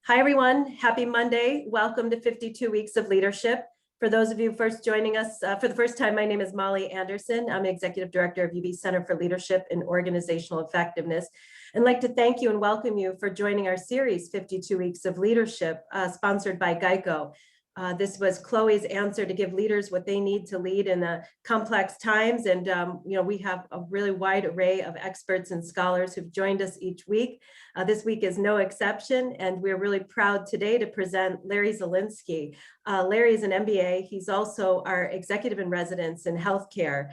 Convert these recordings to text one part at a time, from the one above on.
Hi, everyone. Happy Monday. Welcome to 52 Weeks of Leadership. For those of you first joining us for the first time, my name is Molly Anderson. I'm Executive Director of UB Center for Leadership and Organizational Effectiveness. And I'd like to thank you and welcome you for joining our series, 52 Weeks of Leadership, sponsored by Geico. This was Chloe's answer to give leaders what they need to lead in complex times. And, we have a really wide array of experts and scholars who've joined us each week. This week is no exception. And we're really proud today to present Larry Zielinski. Larry is an MBA. He's also our executive in residence in healthcare.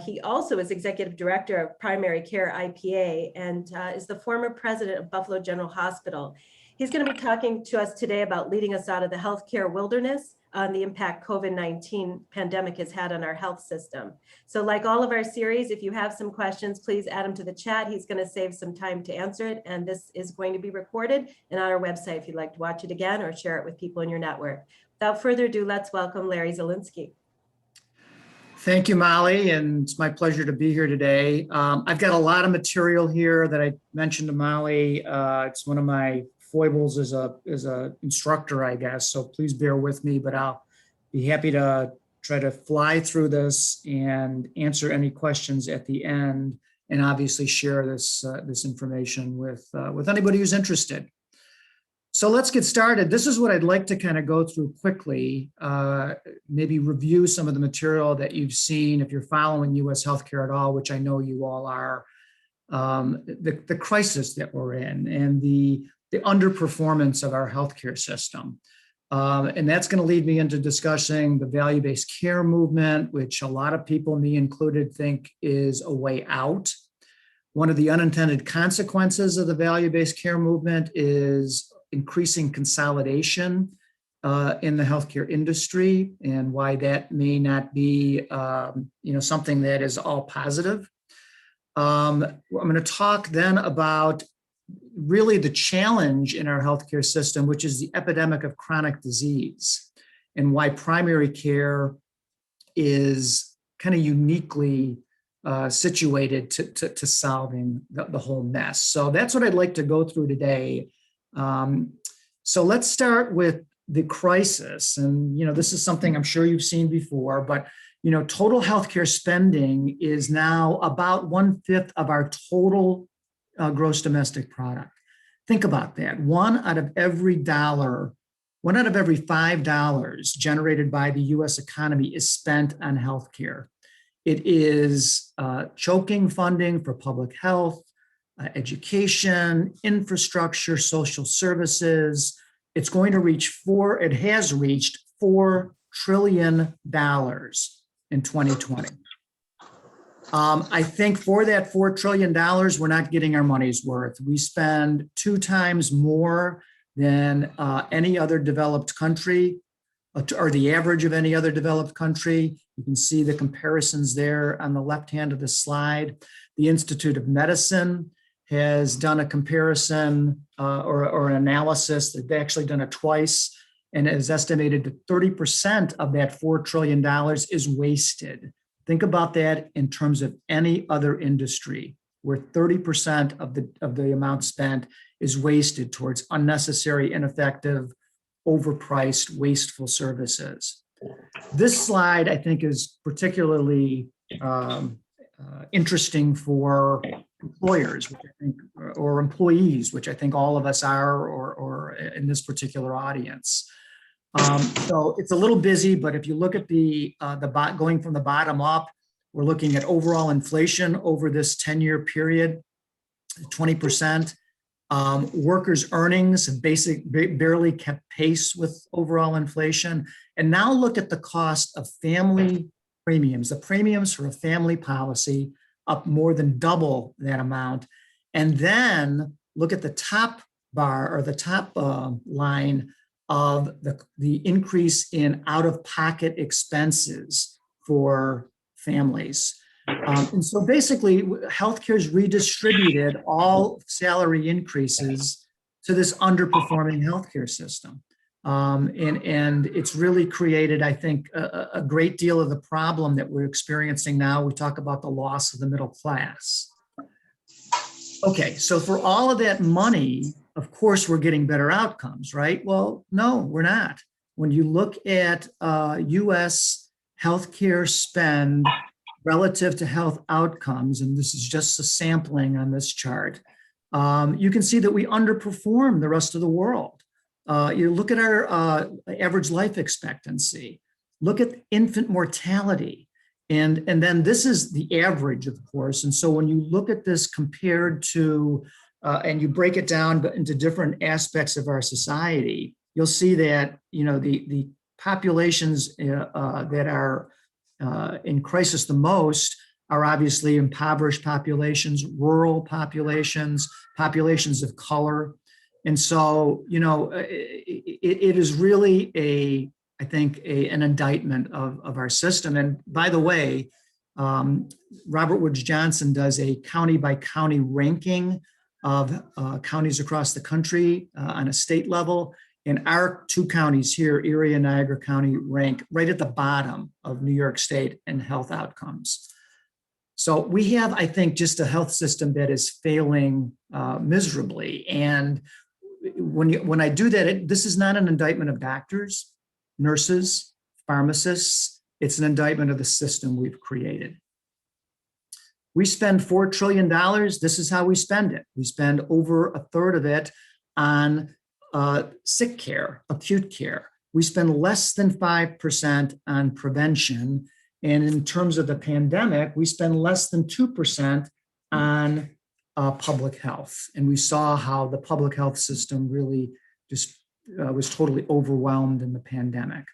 He also is executive director of primary care IPA and is the former president of Buffalo General Hospital. He's going to be talking to us today about leading us out of the healthcare wilderness on the impact COVID-19 pandemic has had on our health system. So like all of our series, if you have some questions, please add them to the chat. He's going to save some time to answer it. And this is going to be recorded and on our website if you'd like to watch it again or share it with people in your network. Without further ado, let's welcome Larry Zielinski. Thank you, Molly, and it's my pleasure to be here today. I've got a lot of material here that I mentioned to Molly. It's one of my foibles as a instructor, I guess, so please bear with me, but I'll be happy to try to fly through this and answer any questions at the end, and obviously share this information with anybody who's interested. So let's get started. This is what I'd like to kind of go through quickly, maybe review some of the material that you've seen if you're following U.S. healthcare at all, which I know you all are, the crisis that we're in and the underperformance of our healthcare system. And that's going to lead me into discussing the value-based care movement, which a lot of people, me included, think is a way out. One of the unintended consequences of the value-based care movement is increasing consolidation in the healthcare industry, and why that may not be something that is all positive. I'm going to talk then about really the challenge in our healthcare system, which is the epidemic of chronic disease, and why primary care is kind of uniquely situated to solving the whole mess. So that's what I'd like to go through today. So let's start with the crisis. And, this is something I'm sure you've seen before, but, total healthcare spending is now about 1/5 of our total gross domestic product. Think about that. One out of every $5 generated by the US economy is spent on healthcare. It is choking funding for public health, education, infrastructure, social services. It's going to reach it has reached $4 trillion in 2020. I think for that $4 trillion, we're not getting our money's worth. We spend 2 times more than any other developed country, or the average of any other developed country. You can see the comparisons there on the left hand of the slide. The Institute of Medicine has done a comparison or an analysis. They've actually done it twice, and it is estimated that 30% of that $4 trillion is wasted. Think about that in terms of any other industry, where 30% of the amount spent is wasted towards unnecessary, ineffective, overpriced, wasteful services. This slide, I think, is particularly interesting for employers, which I think, or employees, which I think all of us are, or in this particular audience. So it's a little busy, but if you look at going from the bottom up, we're looking at overall inflation over this 10-year period, 20%. Workers' earnings have barely kept pace with overall inflation. And now look at the cost of family premiums, the premiums for a family policy, up more than double that amount. And then look at the top bar, or the top line of the increase in out-of-pocket expenses for families. And so basically, healthcare's redistributed all salary increases to this underperforming healthcare system. And it's really created, I think, a great deal of the problem that we're experiencing now. We talk about the loss of the middle class. Okay, so for all of that money of course, we're getting better outcomes, right? Well, no, we're not. When you look at US healthcare spend relative to health outcomes, and this is just a sampling on this chart, you can see that we underperform the rest of the world. You look at our average life expectancy, look at infant mortality, and then this is the average, of course. And so when you look at this compared to, and you break it down into different aspects of our society, you'll see that, you know, the populations that are in crisis the most are obviously impoverished populations, rural populations, populations of color. And so, you know, it is really I think an indictment of our system. And by the way, Robert Woods Johnson does a county by county ranking of counties across the country on a state level. And our two counties here, Erie and Niagara County, rank right at the bottom of New York State in health outcomes. So we have, I think, just a health system that is failing miserably. And when I do that, this is not an indictment of doctors, nurses, pharmacists. It's an indictment of the system we've created. We spend $4 trillion. This is how we spend it. We spend over a third of it on sick care, acute care. We spend less than 5% on prevention. And in terms of the pandemic, we spend less than 2% on public health. And we saw how the public health system really just was totally overwhelmed in the pandemic.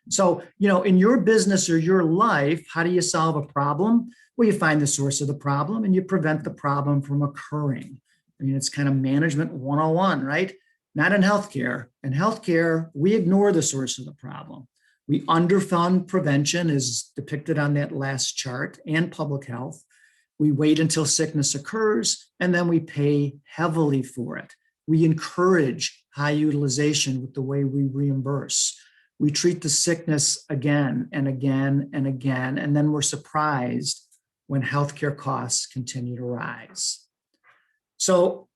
So, you know, in your business or your life, how do you solve a problem? Well, you find the source of the problem and you prevent the problem from occurring. I mean, it's kind of management 101, right? Not in healthcare. In healthcare, we ignore the source of the problem. We underfund prevention, as depicted on that last chart, and public health. We wait until sickness occurs, and then we pay heavily for it. We encourage high utilization with the way we reimburse. We treat the sickness again and again and again, and then we're surprised when healthcare costs continue to rise. So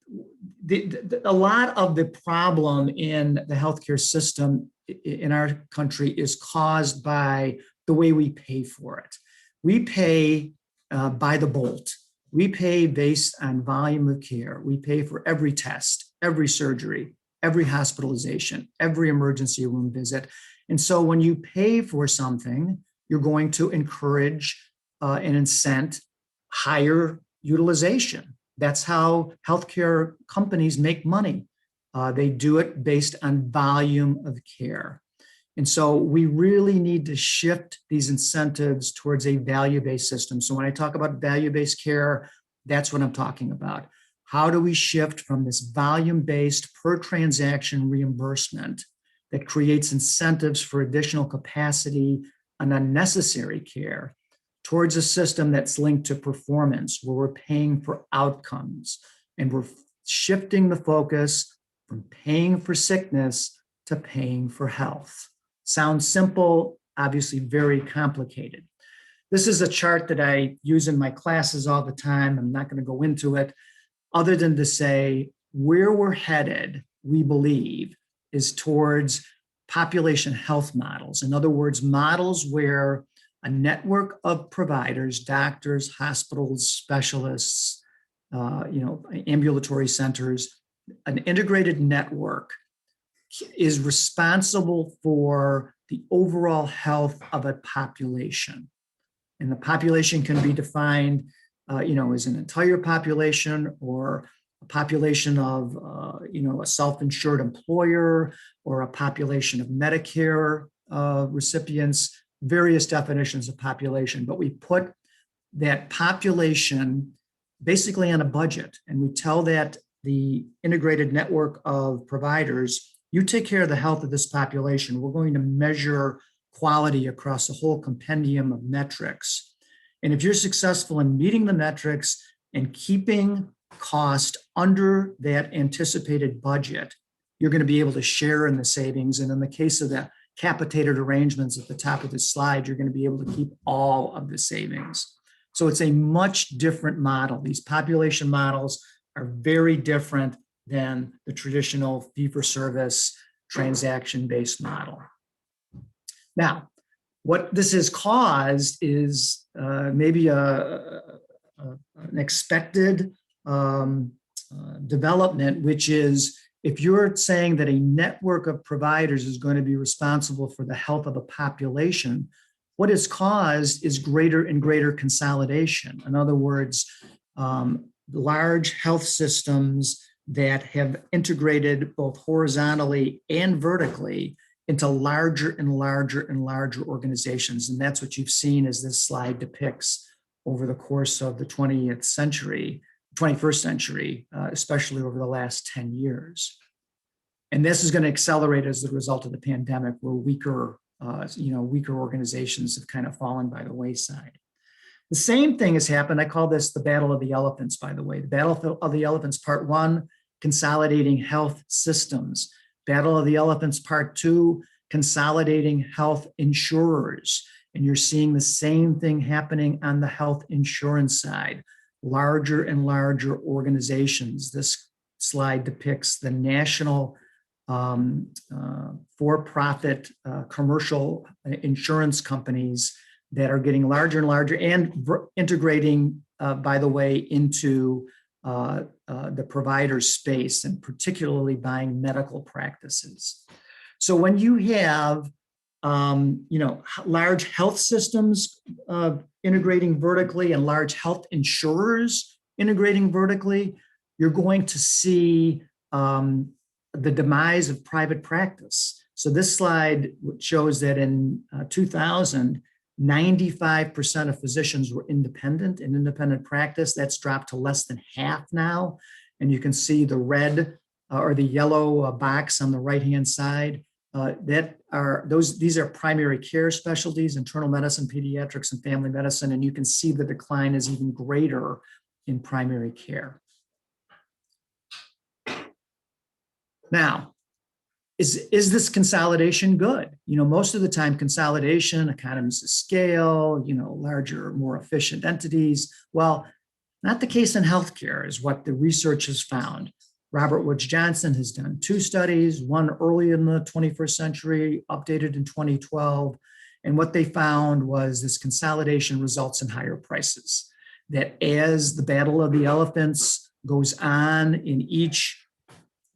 a lot of the problem in the healthcare system in our country is caused by the way we pay for it. We pay by the bolt. We pay based on volume of care. We pay for every test, every surgery, every hospitalization, every emergency room visit. And so when you pay for something, you're going to encourage and incent higher utilization. That's how healthcare companies make money. They do it based on volume of care. And so we really need to shift these incentives towards a value-based system. So when I talk about value-based care, that's what I'm talking about. How do we shift from this volume-based per transaction reimbursement that creates incentives for additional capacity and unnecessary care towards a system that's linked to performance, where we're paying for outcomes and we're shifting the focus from paying for sickness to paying for health. Sounds simple, obviously very complicated. This is a chart that I use in my classes all the time. I'm not going to go into it, other than to say where we're headed, we believe, is towards population health models. In other words, models where a network of providers, doctors, hospitals, specialists, ambulatory centers, an integrated network is responsible for the overall health of a population. And the population can be defined, as an entire population, or a population of, a self-insured employer, or a population of Medicare recipients, various definitions of population. But we put that population basically on a budget, and we tell that the integrated network of providers, you take care of the health of this population. We're going to measure quality across a whole compendium of metrics. And if you're successful in meeting the metrics and keeping cost under that anticipated budget, you're going to be able to share in the savings. And in the case of the capitated arrangements at the top of the slide, you're going to be able to keep all of the savings. So it's a much different model. These population models are very different than the traditional fee-for-service transaction-based model. Now, what this has caused is maybe an expected development, which is if you're saying that a network of providers is going to be responsible for the health of a population, what is caused is greater and greater consolidation. In other words, large health systems that have integrated both horizontally and vertically into larger and larger and larger organizations. And that's what you've seen as this slide depicts over the course of the 21st century, especially over the last 10 years. And this is going to accelerate as a result of the pandemic, where weaker organizations have kind of fallen by the wayside. The same thing has happened. I call this the Battle of the Elephants, by the way. The Battle of the Elephants, Part 1, consolidating health systems. Battle of the Elephants, Part 2, consolidating health insurers. And you're seeing the same thing happening on the health insurance side. Larger and larger organizations. This slide depicts the national for-profit commercial insurance companies that are getting larger and larger and integrating, by the way, into the provider space, and particularly buying medical practices. So when you have large health systems integrating vertically and large health insurers integrating vertically, you're going to see the demise of private practice. So this slide shows that in 2000, 95% of physicians were independent in independent practice. That's dropped to less than half now. And you can see the red or the yellow box on the right-hand side. These are primary care specialties, internal medicine, pediatrics, and family medicine. And you can see the decline is even greater in primary care. Now, is this consolidation good? Most of the time consolidation, economies of scale, larger, more efficient entities. Well, not the case in healthcare is what the research has found. Robert Woods Johnson has done 2 studies, one early in the 21st century, updated in 2012. And what they found was this consolidation results in higher prices. That as the Battle of the Elephants goes on in each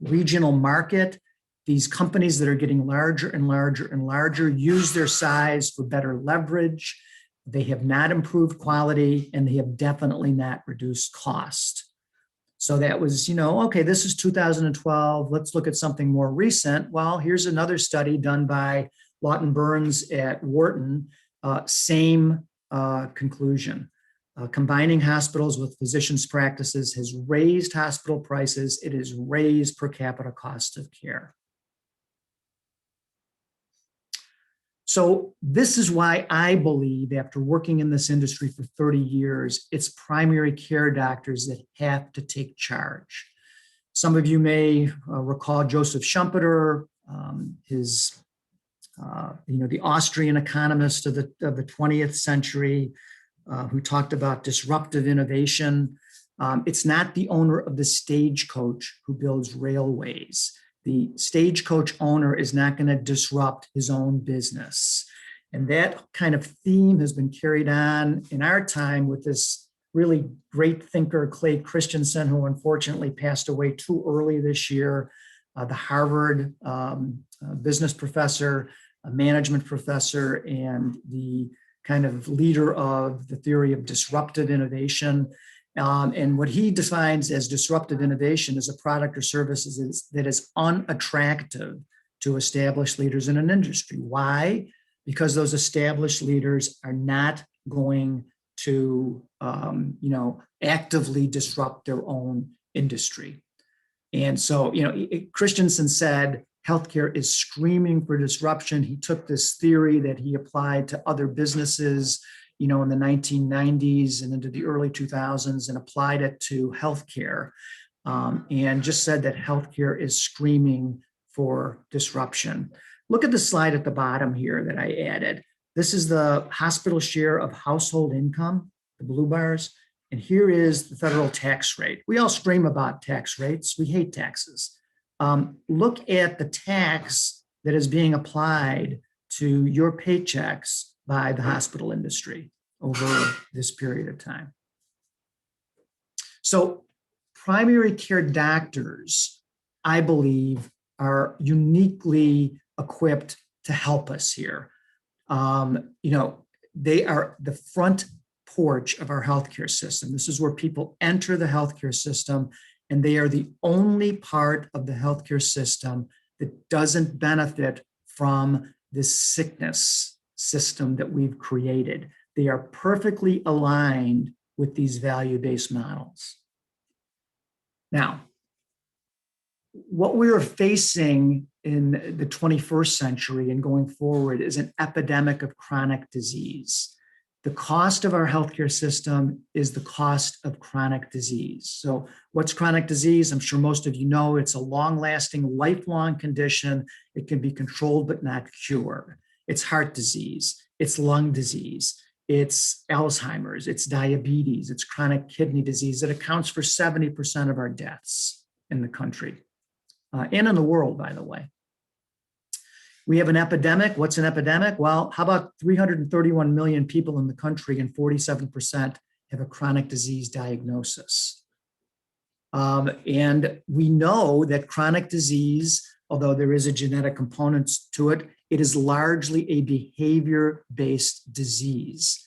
regional market, these companies that are getting larger and larger and larger use their size for better leverage. They have not improved quality, and they have definitely not reduced cost. So that was, okay, this is 2012. Let's look at something more recent. Well, here's another study done by Lawton Burns at Wharton. Same conclusion. Combining hospitals with physicians' practices has raised hospital prices. It has raised per capita cost of care. So this is why I believe, after working in this industry for 30 years, it's primary care doctors that have to take charge. Some of you may recall Joseph Schumpeter, the Austrian economist of the 20th century, who talked about disruptive innovation. It's not the owner of the stagecoach who builds railways. The stagecoach owner is not going to disrupt his own business. And that kind of theme has been carried on in our time with this really great thinker, Clay Christensen, who unfortunately passed away too early this year, the Harvard business professor, a management professor, and the kind of leader of the theory of disruptive innovation. And what he defines as disruptive innovation is a product or service that is unattractive to established leaders in an industry. Why? Because those established leaders are not going to, actively disrupt their own industry. And so, Christensen said, healthcare is screaming for disruption. He took this theory that he applied to other businesses, in the 1990s and into the early 2000s, and applied it to healthcare, and just said that healthcare is screaming for disruption. Look at the slide at the bottom here that I added. This is the hospital share of household income, the blue bars. And here is the federal tax rate. We all scream about tax rates. We hate taxes. Look at the tax that is being applied to your paychecks by the hospital industry over this period of time. So primary care doctors, I believe, are uniquely equipped to help us here. They are the front porch of our healthcare system. This is where people enter the healthcare system, and they are the only part of the healthcare system that doesn't benefit from this sickness system that we've created. They are perfectly aligned with these value-based models. Now, what we are facing in the 21st century and going forward is an epidemic of chronic disease. The cost of our healthcare system is the cost of chronic disease. So what's chronic disease? I'm sure most of you know it's a long-lasting, lifelong condition. It can be controlled but not cured. It's heart disease, it's lung disease, it's Alzheimer's, it's diabetes, it's chronic kidney disease. It accounts for 70% of our deaths in the country and in the world, by the way. We have an epidemic. What's an epidemic? Well, how about 331 million people in the country and 47% have a chronic disease diagnosis? And we know that chronic disease, although there is a genetic component to it, it is largely a behavior-based disease.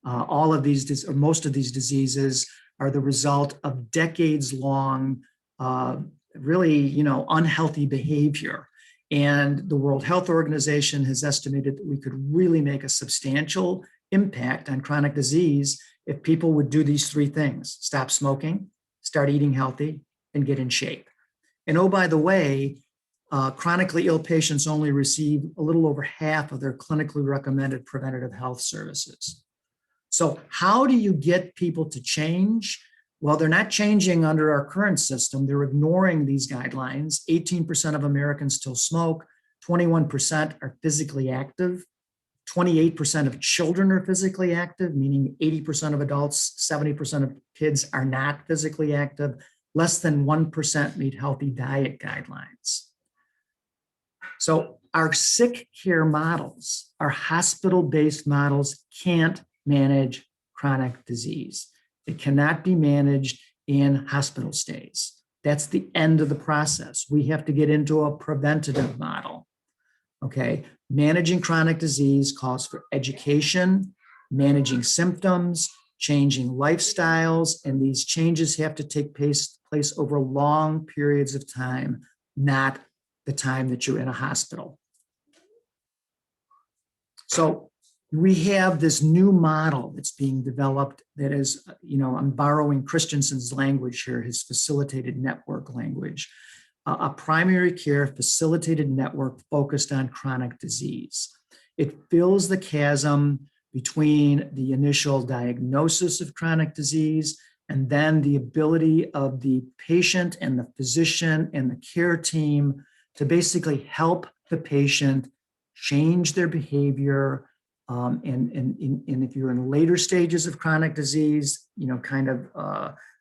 All of these, or most of these diseases are the result of decades-long, really, unhealthy behavior. And the World Health Organization has estimated that we could really make a substantial impact on chronic disease if people would do these three things: stop smoking, start eating healthy, and get in shape. And oh, by the way, chronically ill patients only receive a little over half of their clinically recommended preventative health services. So how do you get people to change? Well, they're not changing under our current system. They're ignoring these guidelines. 18% of Americans still smoke. 21% are physically active. 28% of children are physically active, meaning 80% of adults, 70% of kids are not physically active. Less than 1% meet healthy diet guidelines. So our sick care models, our hospital-based models, can't manage chronic disease. It cannot be managed in hospital stays. That's the end of the process. We have to get into a preventative model. Okay, managing chronic disease calls for education, managing symptoms, changing lifestyles, and these changes have to take place over long periods of time, not the time that you're in a hospital. So we have this new model that's being developed that is, I'm borrowing Christensen's language here, his facilitated network language, a primary care facilitated network focused on chronic disease. It fills the chasm between the initial diagnosis of chronic disease and then the ability of the patient and the physician and the care team to basically help the patient change their behavior. And if you're in later stages of chronic disease,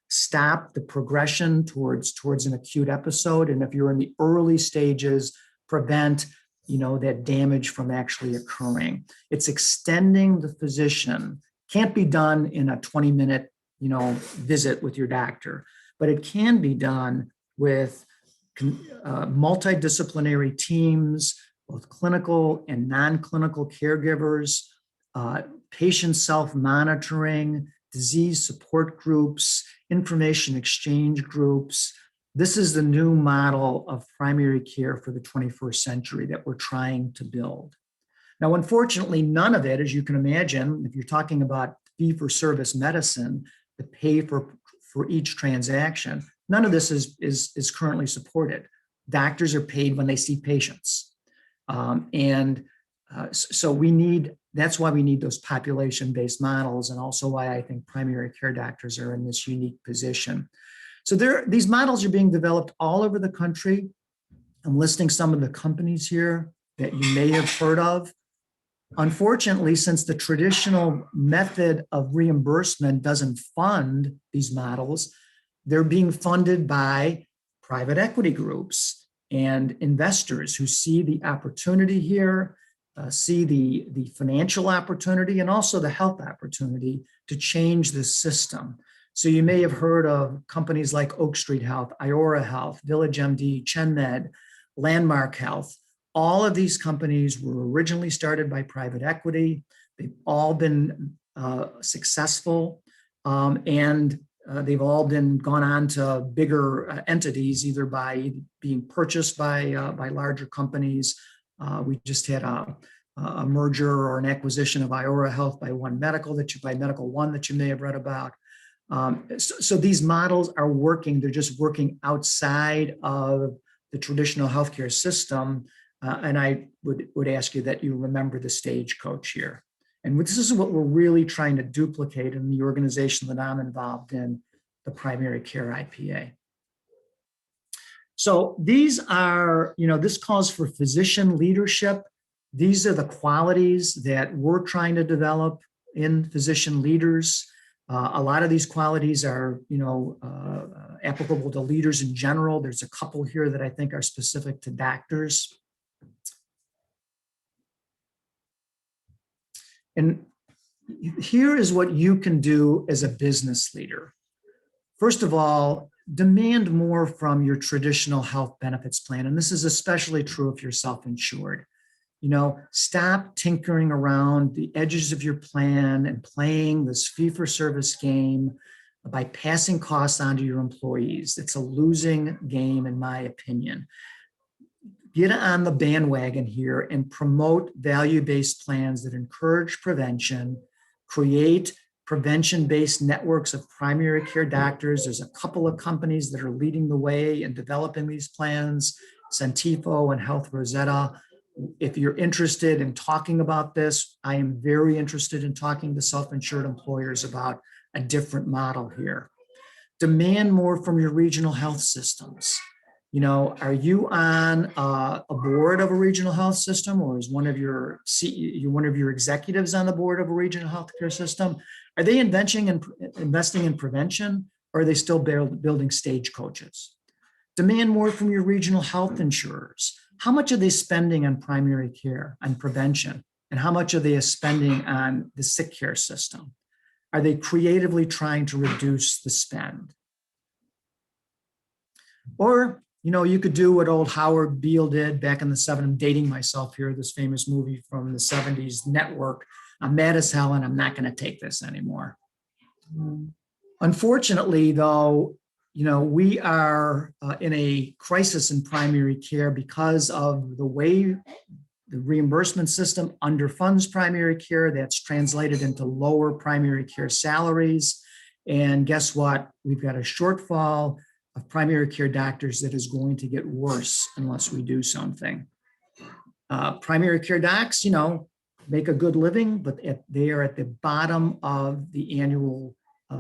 stop the progression towards an acute episode. And if you're in the early stages, prevent, that damage from actually occurring. It's extending the physician. Can't be done in a 20-minute, visit with your doctor, but it can be done with multidisciplinary teams, both clinical and non-clinical caregivers, patient self-monitoring, disease support groups, information exchange groups. This is the new model of primary care for the 21st century that we're trying to build. Now, unfortunately, none of it, as you can imagine, if you're talking about fee-for-service medicine, the pay for each transaction, none of this is currently supported. Doctors are paid when they see patients. So that's why we need those population-based models, and also why I think primary care doctors are in this unique position. So these models are being developed all over the country. I'm listing some of the companies here that you may have heard of. Unfortunately, since the traditional method of reimbursement doesn't fund these models, they're being funded by private equity groups and investors who see the opportunity here, see the financial opportunity and also the health opportunity to change the system. So you may have heard of companies like Oak Street Health, Iora Health, VillageMD, ChenMed, Landmark Health. All of these companies were originally started by private equity. They've all been successful, and they've all gone on to bigger entities, either by being purchased by larger companies. We just had a merger or an acquisition of Iora Health by One Medical by Medical One that you may have read about. So these models are working. They're just working outside of the traditional healthcare system. And I would ask you that you remember the stagecoach here. And this is what we're really trying to duplicate in the organization that I'm involved in, the Primary Care IPA. So these are, this calls for physician leadership. These are the qualities that we're trying to develop in physician leaders. A lot of these qualities are, applicable to leaders in general. There's a couple here that I think are specific to doctors. And here is what you can do as a business leader. First of all, demand more from your traditional health benefits plan. And this is especially true if you're self-insured. Stop tinkering around the edges of your plan and playing this fee-for-service game by passing costs on to your employees. It's a losing game, in my opinion. Get on the bandwagon here and promote value-based plans that encourage prevention, create prevention-based networks of primary care doctors. There's a couple of companies that are leading the way in developing these plans, Centifo and Health Rosetta. If you're interested in talking about this, I am very interested in talking to self-insured employers about a different model here. Demand more from your regional health systems. Are you on a board of a regional health system, or is one of your executives on the board of a regional healthcare system? Are they investing in prevention, or are they still building stagecoaches? Demand more from your regional health insurers. How much are they spending on primary care, on prevention? And how much are they spending on the sick care system? Are they creatively trying to reduce the spend? Or, you could do what old Howard Beale did back in the 70s. I'm dating myself here, this famous movie from the 70s, Network. I'm mad as hell and I'm not going to take this anymore. Unfortunately, though, we are in a crisis in primary care because of the way the reimbursement system underfunds primary care. That's translated into lower primary care salaries. And guess what? We've got a shortfall of primary care doctors that is going to get worse unless we do something. Primary care docs, make a good living, but they are at the bottom of the annual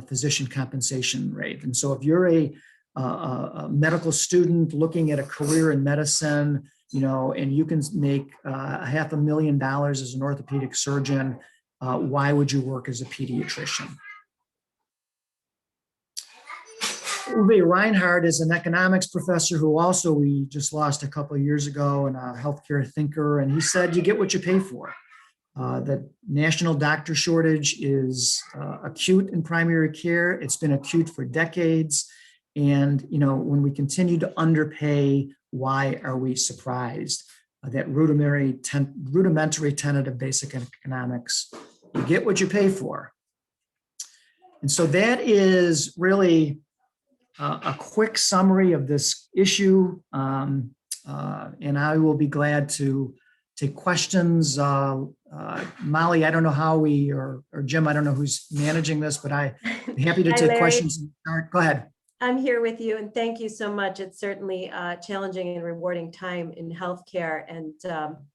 physician compensation rate. And so if you're a medical student looking at a career in medicine, and you can make $500,000 as an orthopedic surgeon, why would you work as a pediatrician? Uwe Reinhardt is an economics professor who also we just lost a couple of years ago, and a healthcare thinker. And he said, you get what you pay for. The national doctor shortage is acute in primary care. It's been acute for decades. And, when we continue to underpay, why are we surprised? That rudimentary tenet of basic economics, you get what you pay for. And so that is really a quick summary of this issue. And I will be glad to take questions. Molly, I don't know how or Jim, I don't know who's managing this, but I'm happy to take questions. Go ahead. I'm here with you, and thank you so much. It's certainly a challenging and rewarding time in healthcare, and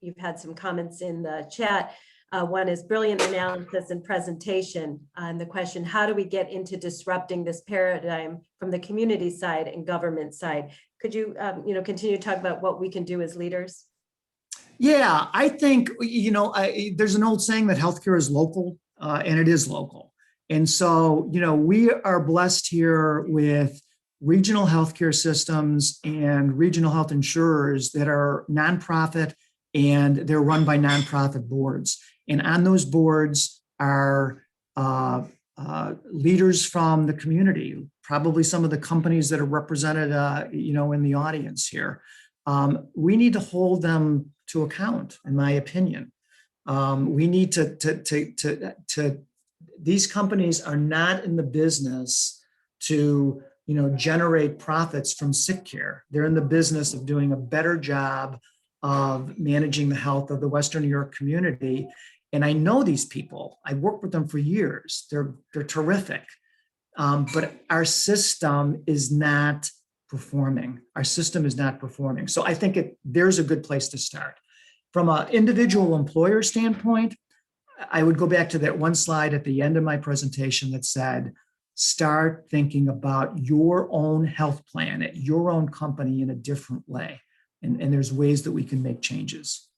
you've had some comments in the chat. One is brilliant analysis and presentation, and the question, how do we get into disrupting this paradigm from the community side and government side? Could you, continue to talk about what we can do as leaders? Yeah, I think, there's an old saying that healthcare is local, and it is local. And so, we are blessed here with regional healthcare systems and regional health insurers that are nonprofit and they're run by nonprofit boards. And on those boards are leaders from the community, probably some of the companies that are represented, in the audience here. We need to hold them to account, in my opinion. We need to these companies are not in the business to, generate profits from sick care. They're in the business of doing a better job of managing the health of the Western New York community. And I know these people. I worked with them for years. They're terrific. But our system is not performing. Our system is not performing. So I think there's a good place to start. From an individual employer standpoint, I would go back to that one slide at the end of my presentation that said, start thinking about your own health plan at your own company in a different way. And there's ways that we can make changes.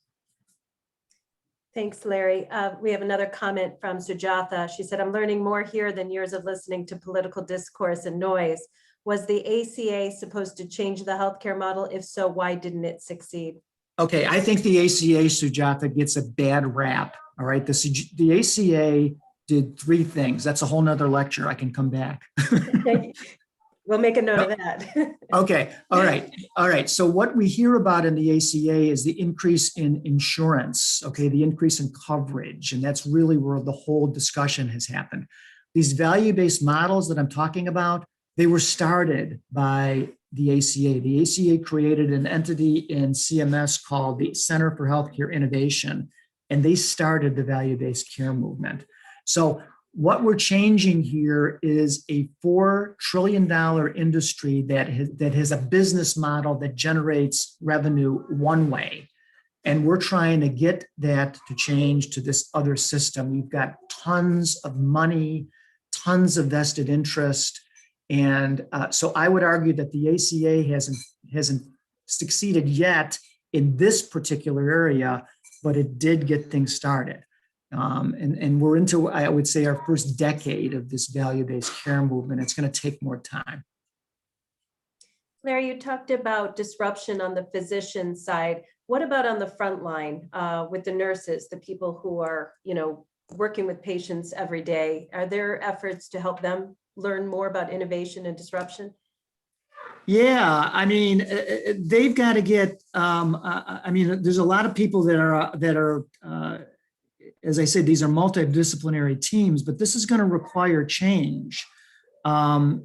Thanks, Larry. We have another comment from Sujatha. She said, I'm learning more here than years of listening to political discourse and noise. Was the ACA supposed to change the healthcare model? If so, why didn't it succeed? Okay, I think the ACA, Sujatha, gets a bad rap. All right, the ACA did three things. That's a whole nother lecture. I can come back. We'll make a note of that. Okay, all right. So what we hear about in the ACA is the increase in insurance, okay, the increase in coverage, and that's really where the whole discussion has happened. These value-based models that I'm talking about, they were started by the ACA. The ACA created an entity in CMS called the Center for Healthcare Innovation, and they started the value-based care movement. So what we're changing here is a $4 trillion industry that has a business model that generates revenue one way. And we're trying to get that to change to this other system. We've got tons of money, tons of vested interest. And so I would argue that the ACA hasn't succeeded yet in this particular area, but it did get things started. And we're into, I would say, our first decade of this value-based care movement. It's going to take more time. Larry, you talked about disruption on the physician side. What about on the front line with the nurses, the people who are, working with patients every day? Are there efforts to help them learn more about innovation and disruption? Yeah, I mean, they've got to get. There's a lot of people that are. As I said, these are multidisciplinary teams, but this is going to require change. And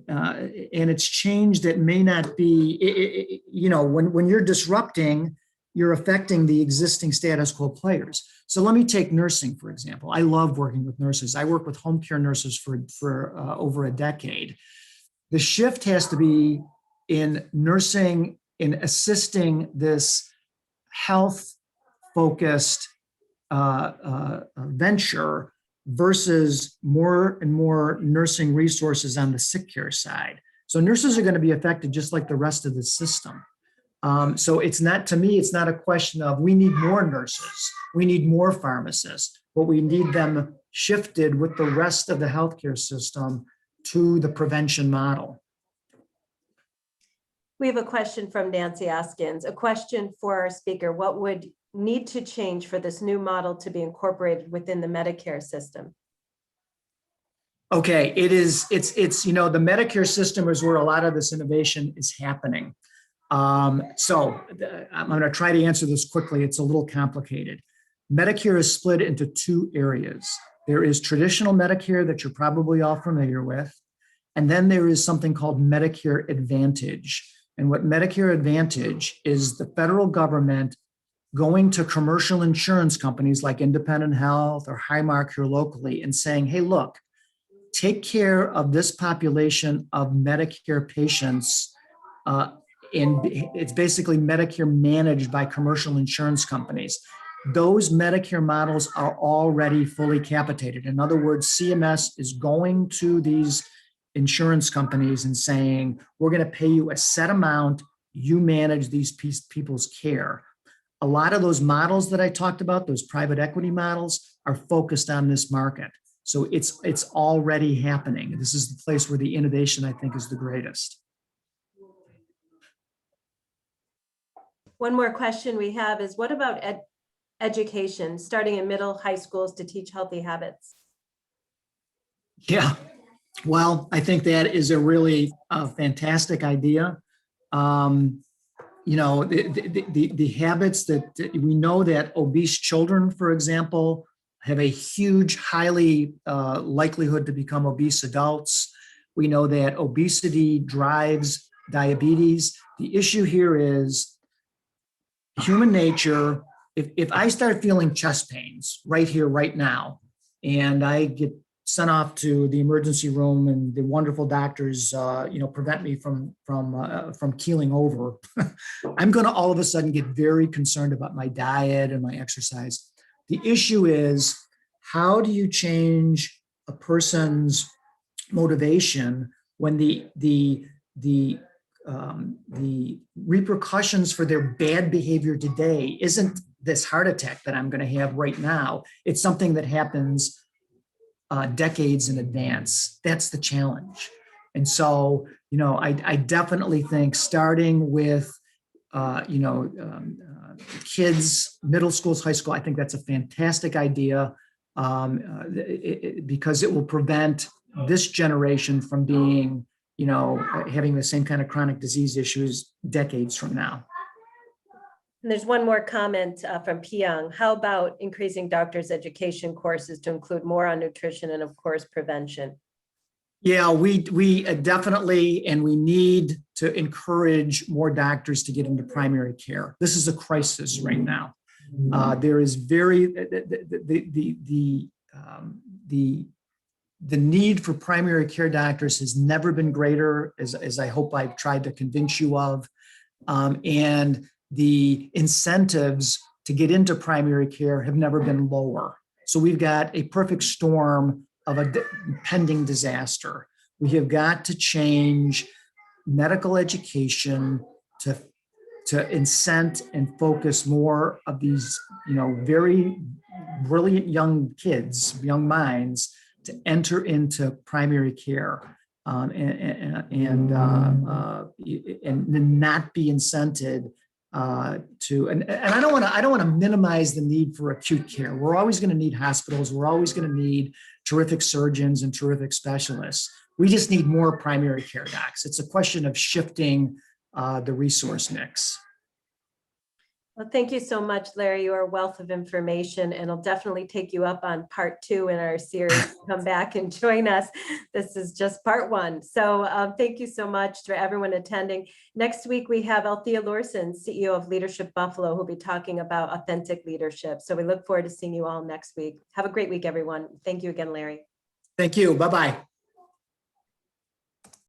it's change that may not be, when you're disrupting, you're affecting the existing status quo players. So let me take nursing, for example. I love working with nurses. I work with home care nurses for over a decade. The shift has to be in nursing, in assisting this health-focused venture versus more and more nursing resources on the sick care side. So nurses are going to be affected just like the rest of the system. So it's not, to me, it's not a question of we need more nurses, we need more pharmacists, but we need them shifted with the rest of the healthcare system to the prevention model. We have a question from Nancy Askins, a question for our speaker. What would need to change for this new model to be incorporated within the Medicare system? Okay, it's the Medicare system is where a lot of this innovation is happening. So I'm going to try to answer this quickly. It's a little complicated. Medicare is split into two areas. There is traditional Medicare that you're probably all familiar with, and then there is something called Medicare Advantage. And what Medicare Advantage is, the federal government going to commercial insurance companies like Independent Health or Highmark here locally and saying, hey, look, take care of this population of Medicare patients. And it's basically Medicare managed by commercial insurance companies. Those Medicare models are already fully capitated. In other words, CMS is going to these insurance companies and saying, we're going to pay you a set amount, you manage these people's care. a lot of those models that I talked about, those private equity models, are focused on this market. So it's already happening. This is the place where the innovation, I think, is the greatest. One more question we have is, what about education, starting in middle, high schools to teach healthy habits? Yeah, well, I think that is a really fantastic idea. You know, the habits that we know that obese children, for example, have a huge, highly likelihood to become obese adults. We know that obesity drives diabetes. The issue here is human nature. If I start feeling chest pains right here, right now, and I get sent off to the emergency room and the wonderful doctors, prevent me from keeling over, I'm going to all of a sudden get very concerned about my diet and my exercise. The issue is, how do you change a person's motivation when the repercussions for their bad behavior today isn't this heart attack that I'm going to have right now? It's something that happens decades in advance. That's the challenge. And so, I definitely think starting with, kids, middle schools, high school, I think that's a fantastic idea because it will prevent this generation from being, having the same kind of chronic disease issues decades from now. And there's one more comment from Piyang. How about increasing doctors' education courses to include more on nutrition and, of course, prevention? Yeah, we definitely, and we need to encourage more doctors to get into primary care. This is a crisis right now. There is the need for primary care doctors has never been greater, as I hope I've tried to convince you of. And the incentives to get into primary care have never been lower. So we've got a perfect storm of a pending disaster. We have got to change medical education to incent and focus more of these, very brilliant young kids, young minds, to enter into primary care and not be incented and I don't want to minimize the need for acute care. We're always going to need hospitals. We're always going to need terrific surgeons and terrific specialists. We just need more primary care docs. It's a question of shifting the resource mix. Well, thank you so much, Larry. You are a wealth of information, and I'll definitely take you up on part 2 in our series. Come back and join us. This is just part 1. So thank you so much for everyone attending. Next week, we have Althea Lorson, CEO of Leadership Buffalo, who'll be talking about authentic leadership. So we look forward to seeing you all next week. Have a great week, everyone. Thank you again, Larry. Thank you. Bye-bye.